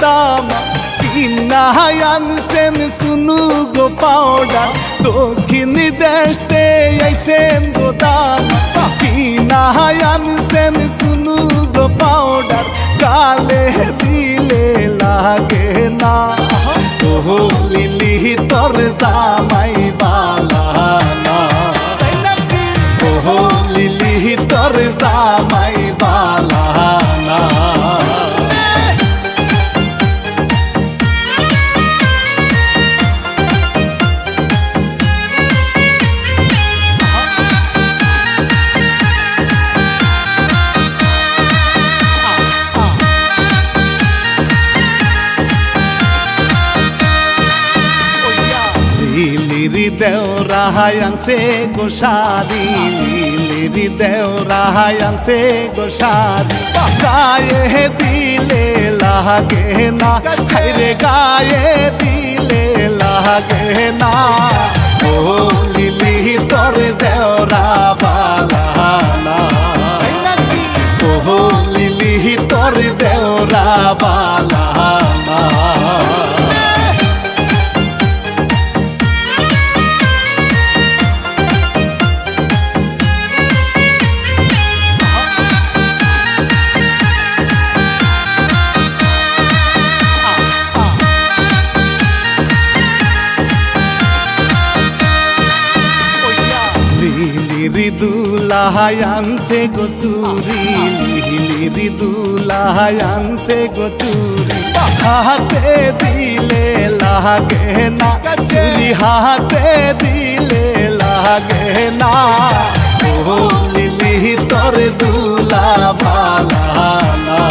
দাম কিনা আনছেন সুনু গো পাউডার দক্ষিণ দেশতে আইছেন গো দাম কিনা আনছেন সুনু গো পাউডার গালে দিলে লাগে না ও লিলি তোর জামাই বালা না ও লিলি তোর জামাই বালা না লিলিরি দেওরা আনছে গো শাড়ি লিলিরি দেওরা আনছে গো শাড়ি গায়ে দিলে লাগে না রে গায়ে দিলে লাগে না ও লিলি তোর দেওরা বালা না ও লিলি তোর দেওরা বালা না লিলিরি দুলাহাই আনছে গো চুরি লিলিরি দুলাহাই আনছে গো চুরি হাতে দিলে লাগে না চুরি হাতে দিলে লাগে না ও লিলি তোর দুলা বালা না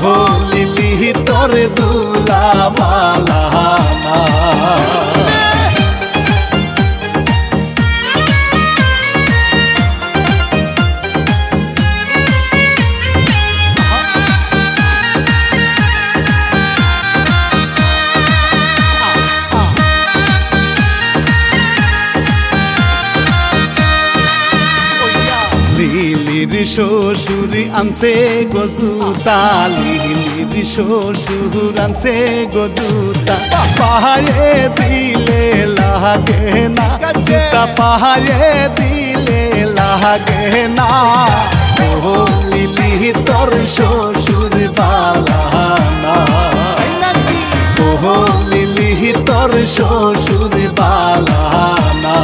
ও লিলি তোর দুলা বালা না লিলির শ্বশুরি আনছে গো জুতা লিলির শ্বশুর আনছে গো জুতা পায়ে দিলে লাগে না জুতা পায়ে দিলে লাগে না ও লিলি তোর শ্বশুর বালা না ও লিলি তোর শ্বশুর বালা না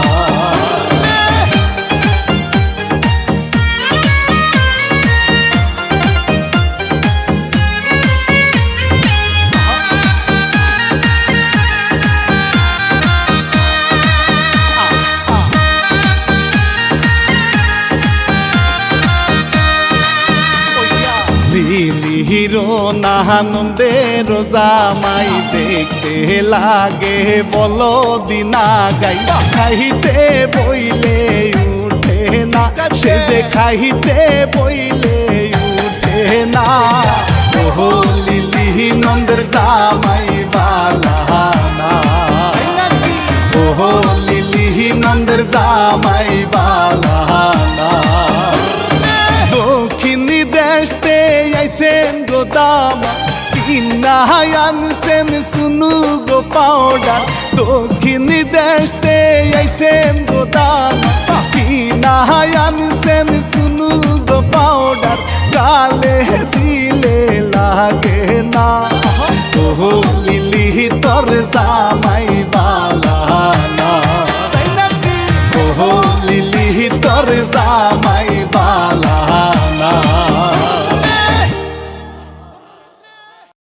লিলিরো নাহানন্দের জামাই দেখতে লাগে বলো দিনা গাই খাইতে বইলে উঠে না সে যে খাইতে বইলে উঠে না ও লিলি নন্দের জামাই বালা না ও লিলি নন্দের জামাই বালা না দক্ষিণ দেশতে আইছেন গো দাম কিনা আনছেন সুনু গো পাউডার দক্ষিণ দেশতে আইছেন গো দাম কিনা আনছেন সুনু গো পাউডার গালে দিলে লাগে না ও লিলি তোর জামাই